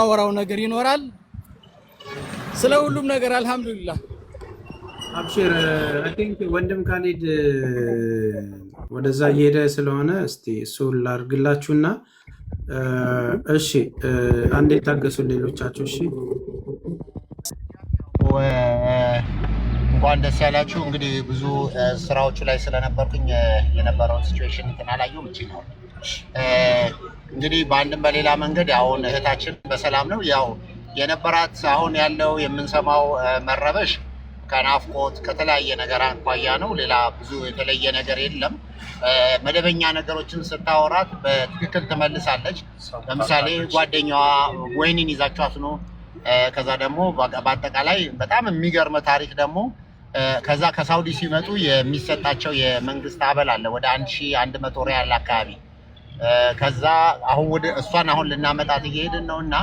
ማወራው ነገር ይኖራል ስለ ሁሉም ነገር አልহামዱሊላህ አብሽር አይ ቲንክ ወንድም ካሊድ ወደዛ እየሄደ ስለሆነ እስቲ እሱ ላርግላችሁና እሺ አንዴ ታገሱ ሌሎቻችሁ እሺ እንኳን ደስ ያላችሁ እንግዲህ ብዙ ስራዎቹ ላይ ስለነበርኩኝ የነበረውን ሲቹዌሽን ተናላየው ምንጭ ነው እንግዲህ በአንድም በሌላ መንገድ አሁን እህታችን በሰላም ነው ያው የነበራት አሁን ያለው የምንሰማው መረበሽ ከናፍቆት ከተለያየ ነገር አንኳያ ነው ሌላ ብዙ የተለየ ነገር የለም መደበኛ ነገሮችን ስታወራት በትክክል ተመልሳለች ለምሳሌ ጓደኛዋ ወይኒን ይዛቻት ነው ከዛ ደግሞ በአጠቃላይ በጣም የሚገርም ታሪክ ደግሞ ከዛ ከሳውዲ ሲመጡ የሚሰጣቸው የመንግስት አበል አለ ወደ 1100 ሪያል አካባቢ ከዛ አሁን ወደ እሷን አሁን ልናመጣት እየሄድን ነውና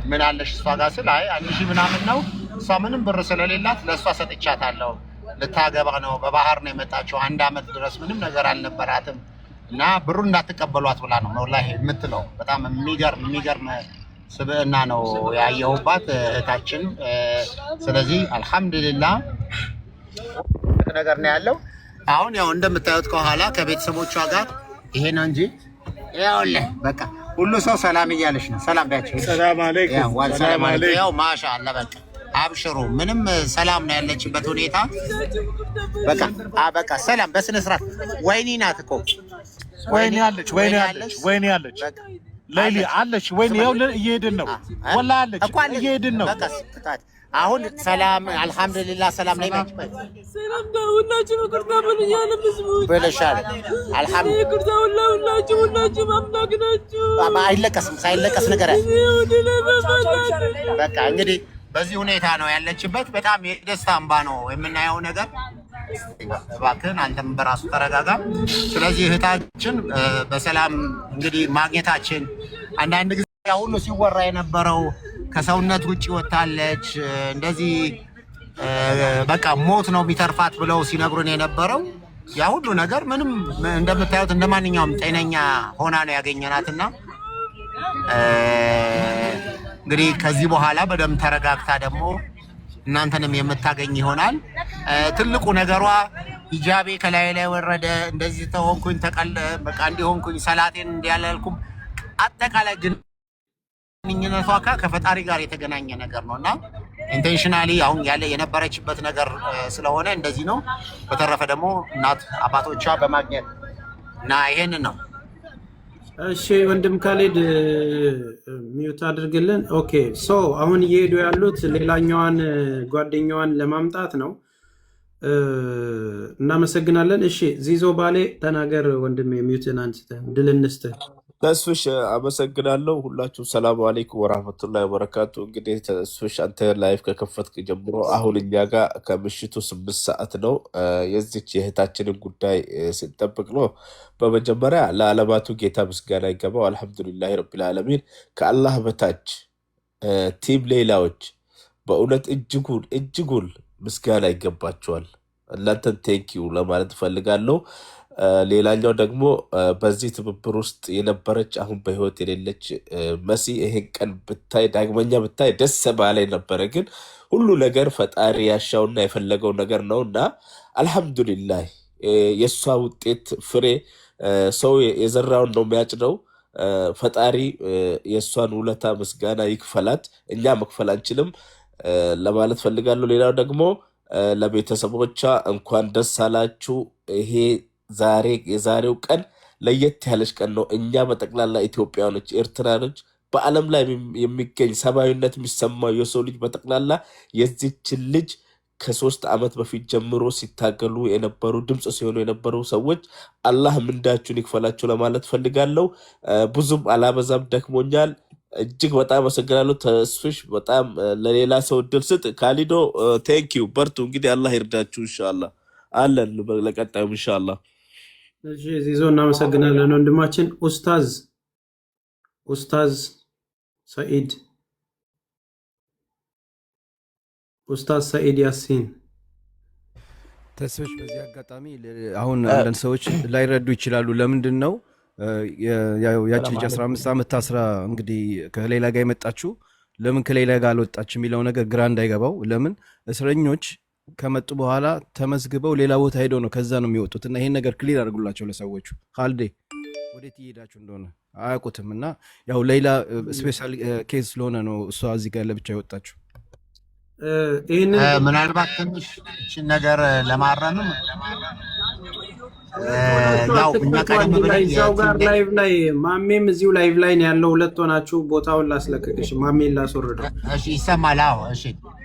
ምን አለሽ እሷ ጋር ስላይ 1000 ምናምን ነው እሷ ምንም ብር ስለሌላት ለእሷ ሰጥቻታለሁ ልታገባ ነው በባህር ነው የመጣችው አንድ አመት ድረስ ምንም ነገር አልነበራትም እና ብሩን እንዳትቀበሏት ብላ ነው ወላሂ የምትለው በጣም የሚገርም ስብዕና ነው ያየሁባት እህታችን ስለዚህ አልহামዱሊላህ ነገር ነው ያለው አሁን ያው እንደምታዩት ከኋላ ከቤተሰቦቿ ጋር ይሄ ነው እንጂ ያውልህ በቃ ሁሉ ሰው ሰላም እያለሽ ነው ሰላም ባያችሁ ሰላም አለይኩም ሰላም አለይኩም ያው ማሻአላህ በቃ አብሽሩ ምንም ሰላም ነው ያለችበት ሁኔታ በቃ ሰላም በስነ ስርዓት ወይኒ ናት እኮ ወይኒ አለች ሌሊ አለች ወይኒ ያው እየሄድን ነው ወላ አለች እየሄድን ነው በቃ አሁን ሰላም አልহামዱሊላህ ሰላም ላይ ማጭ ሰላም ሁላችሁ ይቅርታ በልኛለ ምዝሙ በለሻል አልহামዱሊላህ ይቅርታ ሁላችሁ አምላክናችሁ አይለቀስም ሳይለቀስ ነገር በቃ እንግዲህ በዚህ ሁኔታ ነው ያለችበት በጣም የደስታ እንባ ነው የምናየው ነገር እባክህን አንተም በራሱ ተረጋጋ ስለዚህ እህታችን በሰላም እንግዲህ ማግኘታችን አንዳንድ ጊዜ ሁሉ ሲወራ የነበረው ከሰውነት ውጪ ወጣለች እንደዚህ በቃ ሞት ነው የሚተርፋት ብለው ሲነግሩን የነበረው ያ ሁሉ ነገር ምንም እንደምታዩት እንደማንኛውም ጤነኛ ሆና ነው ያገኘናትና እንግዲህ ከዚህ በኋላ በደም ተረጋግታ ደግሞ እናንተንም የምታገኝ ይሆናል ትልቁ ነገሯ ሂጃቤ ከላይ ላይ ወረደ እንደዚህ ተሆንኩኝ ተቀለ በቃ እንዲሆንኩኝ ሰላቴን እንዲያላልኩም አጠቃላይ ግን ግንኙነቷ ከፈጣሪ ጋር የተገናኘ ነገር ነውና ኢንቴንሽናሊ አሁን ያለ የነበረችበት ነገር ስለሆነ እንደዚህ ነው በተረፈ ደግሞ እናት አባቶቿ በማግኘት እና ይሄን ነው እሺ ወንድም ካሊድ ሚውት አድርግልን ኦኬ ሶ አሁን እየሄዱ ያሉት ሌላኛዋን ጓደኛዋን ለማምጣት ነው እናመሰግናለን እሺ ዚዞ ባሌ ተናገር ወንድም ሚውትን አንስተህ ድልንስተ ተስፍሽ አመሰግናለሁ ሁላችሁም ሰላም አለይኩም ወራህመቱላሂ ወበረካቱ እንግዲህ ተስፍሽ አንተ ላይፍ ከከፈትክ ጀምሮ አሁን እኛ ጋር ከምሽቱ 8 ሰዓት ነው የዚች የእህታችንን ጉዳይ ስንጠብቅ ነው በመጀመሪያ ለዓለማቱ ጌታ ምስጋና ይገባው አልহামዱሊላህ ረቢል ዓለሚን ከአላህ በታች ቲም ሌላዎች በእውነት እጅጉን ምስጋና ይገባቸዋል እናንተን ቴንኪው ለማለት ፈልጋለሁ ሌላኛው ደግሞ በዚህ ትብብር ውስጥ የነበረች አሁን በህይወት የሌለች መሲ ይሄን ቀን ብታይ ዳግመኛ ብታይ ደስ ባላይ ነበር ግን ሁሉ ነገር ፈጣሪ ያሻውና የፈለገው ነገር ነውና አልহামዱሊላህ የሷ ውጤት ፍሬ ሰው የዘራውን ነው የሚያጭደው ፈጣሪ የሷን ውለታ ምስጋና ይክፈላት እኛ መክፈል አንችልም ለማለት ፈልጋለሁ ሌላው ደግሞ ለቤተሰቦቿ እንኳን ደስ አላችሁ ይሄ ዛሬ የዛሬው ቀን ለየት ያለች ቀን ነው እኛ በጠቅላላ ኢትዮጵያኖች ኤርትራኖች በአለም ላይ የሚገኝ ሰባዊነት የሚሰማው የሰው ልጅ በጠቅላላ የዚች ልጅ ከ3 አመት በፊት ጀምሮ ሲታገሉ የነበሩ ድምጽ ሲሆኑ የነበሩ ሰዎች አላህ ምንዳችሁን ይክፈላችሁ ለማለት ፈልጋለሁ ብዙም አላበዛም ደክሞኛል እጅግ በጣም አመሰግናለሁ ተስፍሽ በጣም ለሌላ ሰው ድል ስጥ ካሊዶ ቴንኪው በርቱ እንግዲህ አላህ ይርዳችሁ ኢንሻአላህ አለን ለቀጣዩ ኢንሻአላህ እሺ ዚዞ እናመሰግናለን ወንድማችን ኡስታዝ ሰኢድ ያሲን ተስፍሽ በዚህ አጋጣሚ አሁን አንዳንድ ሰዎች ላይረዱ ይችላሉ ለምንድን ነው ያቺ ልጅ 15 ዓመት ታስራ እንግዲህ ከሌላ ጋር የመጣችው ለምን ከሌላ ጋር አልወጣች የሚለው ነገር ግራ እንዳይገባው ለምን እስረኞች ከመጡ በኋላ ተመዝግበው ሌላ ቦታ ሄደው ነው ከዛ ነው የሚወጡት እና ይሄን ነገር ክሊር አድርጉላቸው ለሰዎቹ ካልዴ ወዴት እየሄዳችሁ እንደሆነ አያውቁትም እና ያው ሌላ ስፔሻል ኬዝ ስለሆነ ነው እሷ እዚህ ጋር ለብቻ የወጣችው ምናልባት ትንሽ እቺን ነገር ለማረምም ያው እኛ ቀደም ብለን እዛው ጋር ላይቭ ላይ ማሜም እዚሁ ላይቭ ላይ ነው ያለው ሁለት ሆናችሁ ቦታውን ላስለቀቅሽ ማሜን ላስወርደው እሺ ይሰማል አዎ እሺ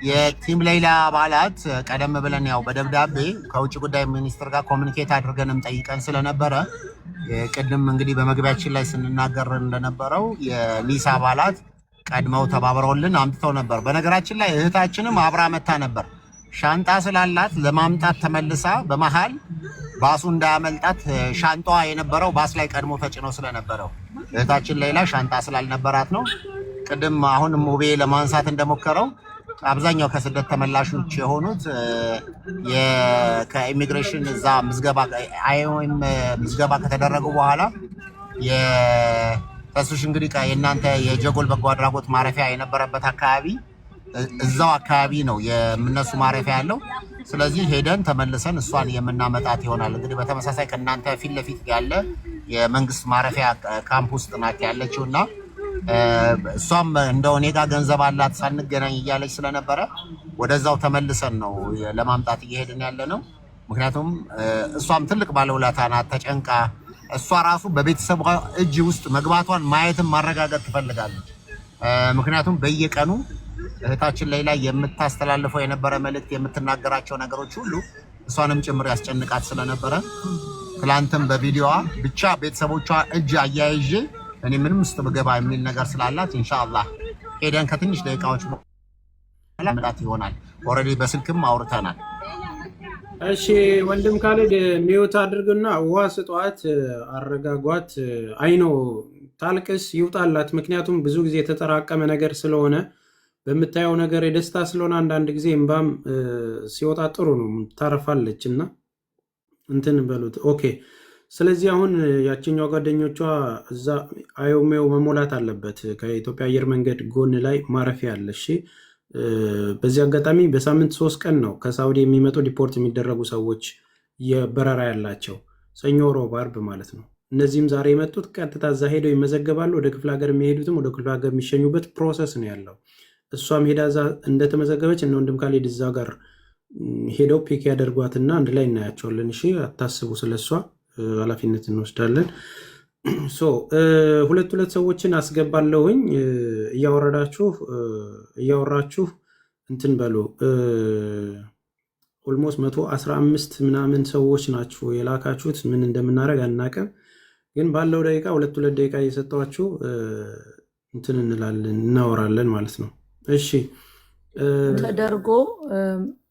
የቲም ሌላ አባላት ቀደም ብለን ያው በደብዳቤ ከውጭ ጉዳይ ሚኒስትር ጋር ኮሙኒኬት አድርገንም ጠይቀን ስለነበረ ቅድም እንግዲህ በመግቢያችን ላይ ስንናገር እንደነበረው የሊሳ አባላት ቀድመው ተባብረውልን አምጥተው ነበር በነገራችን ላይ እህታችንም አብራ መታ ነበር ሻንጣ ስላላት ለማምጣት ተመልሳ በመሃል ባሱ እንዳያመልጣት ሻንጣዋ የነበረው ባስ ላይ ቀድሞ ተጭኖ ስለነበረው እህታችን ሌላ ሻንጣ ስላልነበራት ነው ቅድም አሁንም ሙቤ ለማንሳት እንደሞከረው አብዛኛው ከስደት ተመላሾች የሆኑት ከኢሚግሬሽን እዛ ምዝገባ አይኦኤም ምዝገባ ከተደረጉ በኋላ የፈሱሽ እንግዲህ የእናንተ የጀጎል በጎ አድራጎት ማረፊያ የነበረበት አካባቢ እዛው አካባቢ ነው የምነሱ ማረፊያ ያለው ስለዚህ ሄደን ተመልሰን እሷን የምናመጣት ይሆናል እንግዲህ በተመሳሳይ ከናንተ ፊት ለፊት ያለ የመንግስት ማረፊያ ካምፕ ውስጥ ናት ያለችውና እሷም እንደው እኔ ጋር ገንዘብ አላት ሳንገናኝ እያለች ስለነበረ ወደዛው ተመልሰን ነው ለማምጣት እየሄድን ያለ ነው ምክንያቱም እሷም ትልቅ ባለውለታ ናት ተጨንቃ እሷ ራሱ በቤተሰቧ እጅ ውስጥ መግባቷን ማየትን ማረጋገጥ ትፈልጋለች ምክንያቱም በየቀኑ እህታችን ላይ የምታስተላልፈው የነበረ መልእክት የምትናገራቸው ነገሮች ሁሉ እሷንም ጭምር ያስጨንቃት ስለነበረ ትላንትም በቪዲዮዋ ብቻ ቤተሰቦቿ እጅ አያይዤ እኔ ምንም ውስጥ በገባ የሚል ነገር ስላላት ኢንሻአላህ ሄደን ከትንሽ ደቂቃዎች በኋላ መጣት ይሆናል ኦሬዲ በስልክም አውርተናል እሺ ወንድም ካለድ ሚውት አድርግና ውሃ ስጧት አረጋጓት አይኖ ታልቅስ ይውጣላት ምክንያቱም ብዙ ጊዜ የተጠራቀመ ነገር ስለሆነ በመታየው ነገር የደስታ ስለሆነ አንዳንድ ጊዜ እንባም ሲወጣ ጥሩ ነው ታረፋለችና እንትን በሉት ኦኬ ስለዚህ አሁን ያቺኛው ጓደኞቿ እዛ አይኦሜው መሞላት አለበት ከኢትዮጵያ አየር መንገድ ጎን ላይ ማረፊያ አለ እሺ በዚህ አጋጣሚ በሳምንት 3 ቀን ነው ከሳውዲ የሚመጡ ዲፖርት የሚደረጉ ሰዎች የበረራ ያላቸው ሰኞ ሮብ አርብ ማለት ነው እነዚህም ዛሬ የመጡት ቀጥታ እዛ ሄደው ይመዘገባሉ ወደ ክፍለ ሀገር የሚሄዱትም ወደ ክፍለ ሀገር የሚሸኙበት ፕሮሰስ ነው ያለው እሷም ሄዳ እዛ እንደተመዘገበች እና ወንድም ካሌድ እዛ ጋር ሄደው ፒክ ያደርጓትና አንድ ላይ እናያቸዋለን እሺ አታስቡ ስለሷ ኃላፊነት እንወስዳለን ሶ ሁለት ሰዎችን አስገባለሁኝ እያወራችሁ እንትን በሉ ኦልሞስት 115 ምናምን ሰዎች ናችሁ የላካችሁት ምን እንደምናደርግ አናቀም ግን ባለው ደቂቃ ሁለት ደቂቃ እየሰጣችሁ እንትን እንላለን እናወራለን ማለት ነው እሺ ተደርጎ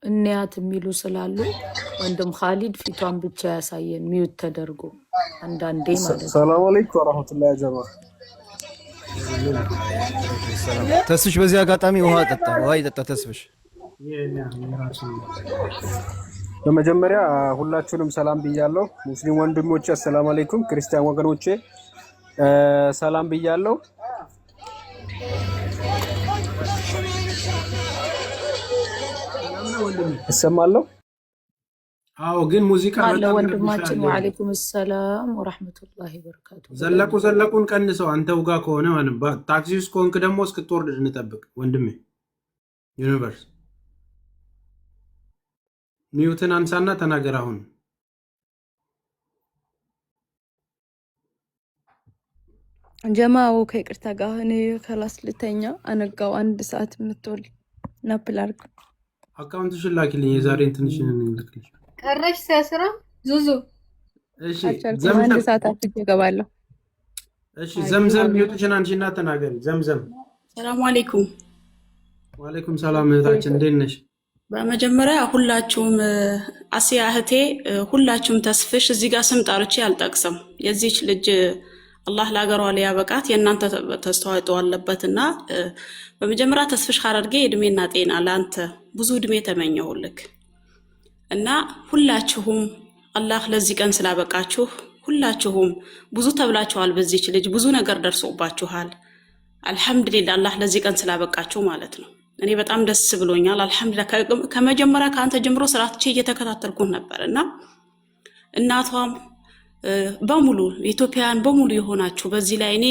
እንያት የሚሉ ስላሉ ወንድም ካሊድ ፊቷን ብቻ ያሳየን ሚውት ተደርጎ አንዳንዴ ማለት ነው ሰላም አለይኩም ወራህመቱላሂ ወጀማ ተስፍሽ በዚህ አጋጣሚ ውሃ ይጠጣ ተስፍሽ በመጀመሪያ ሁላችሁንም ሰላም ብያለሁ ሙስሊም ወንድሞቼ ሰላም አለይኩም ክርስቲያን ወገኖቼ ሰላም ብያለሁ እሰማለሁ አዎ ግን ሙዚቃ አለ ወንድማችን ወአለይኩም ሰላም ወራህመቱላሂ ወበረካቱ ዘለቁን ቀንሰው አንተው ጋር ከሆነ ማለት ታክሲ ውስጥ ኮንክ ደግሞ እስክትወርድ እንጠብቅ ወንድሜ ዩኒቨርስ ሚውትን አንሳና ተናገር አሁን ጀማው ከይቅርታ ጋር እኔ خلاص ልተኛ አነጋው አንድ ሰዓት ምትወል ናፕላርክ አካውንትሽን ላኪልኝ የዛሬን ትንሽን እንልክልሽ ቀረሽ ሲያስራ ዙዙ እሺ ዘምዘም አንድ ሰዓት አትገባለሁ እሺ ዘምዘም ሚውትሽን አንቺና ተናገሪ ዘምዘም ሰላም አለይኩም ወአለይኩም ሰላም እህታችን እንዴት ነሽ በመጀመሪያ ሁላችሁም አሲያ እህቴ ሁላችሁም ተስፍሽ እዚህ ጋር ስም ጠርቼ አልጠቅስም የዚህች ልጅ አላህ ለሀገሯ ሊያበቃት የእናንተ ተስተዋጽኦ አለበትና በመጀመሪያ ተስፍሽ ሐረርጌ እድሜና ጤና ለአንተ ብዙ እድሜ ተመኘሁልክ እና ሁላችሁም አላህ ለዚህ ቀን ስላበቃችሁ ሁላችሁም ብዙ ተብላችኋል። በዚህች ልጅ ብዙ ነገር ደርሶባችኋል። አልሐምዱሊላህ አላህ ለዚህ ቀን ስላበቃችሁ ማለት ነው። እኔ በጣም ደስ ብሎኛል። አልሐምዱሊላህ ከመጀመሪያ ከአንተ ጀምሮ ስራትቼ እየተከታተልኩት ነበር እና እናቷም በሙሉ ኢትዮጵያውያን በሙሉ የሆናችሁ በዚህ ላይ እኔ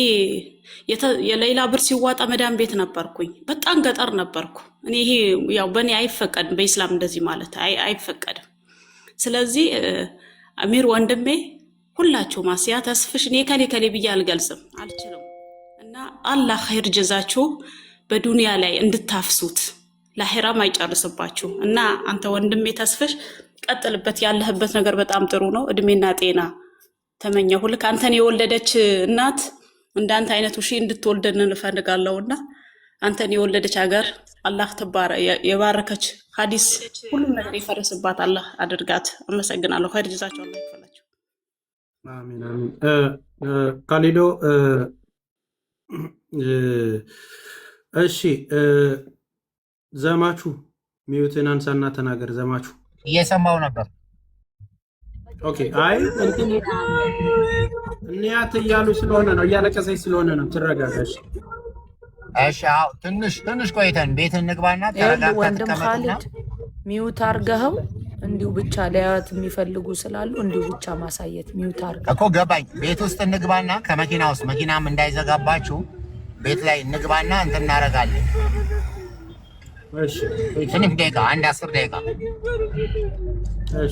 የሌላ ብር ሲዋጣ መዳን ቤት ነበርኩኝ። በጣም ገጠር ነበርኩ እኔ። ይሄ ያው በእኔ አይፈቀድም፣ በኢስላም እንደዚህ ማለት አይፈቀድም። ስለዚህ አሚር ወንድሜ ሁላችሁ ማስያ ተስፍሽ እኔ ከሌ ብዬ አልገልጽም አልችልም። እና አላህ ኸይር ጀዛችሁ በዱንያ ላይ እንድታፍሱት ለአኺራም አይጨርስባችሁ። እና አንተ ወንድሜ ተስፍሽ ቀጥልበት፣ ያለህበት ነገር በጣም ጥሩ ነው። እድሜና ጤና ተመኘሁልህ። አንተን የወለደች እናት እንዳንተ አይነቱ ሺህ እንድትወልደን እንፈልጋለሁና አንተን የወለደች ሀገር አላህ የባረከች ሀዲስ ሁሉም ነገር የፈረስባት አላህ አድርጋት። አመሰግናለሁ። ኸይር ጀዛችሁ አላህ ይክፈላችሁ። አሚን አሚን። ካሊዶ እሺ፣ ዘማቹ ሚዩትን አንሳና ተናገር። ዘማቹ እየሰማው ነበር። ኦኬ። አይ እንያት እያሉ ስለሆነ ነው፣ እያለቀሰች ስለሆነ ነው። ትረጋጋሽ። እሺ፣ አዎ፣ ትንሽ ቆይተን ቤት እንግባና ተረጋግተን ወንድም ኻሊድ ሚዩት አርገኸው እንዲሁ ብቻ ሊያዩት የሚፈልጉ ስላሉ እንዲሁ ብቻ ማሳየት ሚዩት አርገ እኮ ገባኝ። ቤት ውስጥ እንግባና ከመኪና ውስጥ መኪናም እንዳይዘጋባችሁ ቤት ላይ እንግባና እንትን እናደርጋለን። እሺ፣ ትንሽ ደቂቃ፣ አንድ 10 ደቂቃ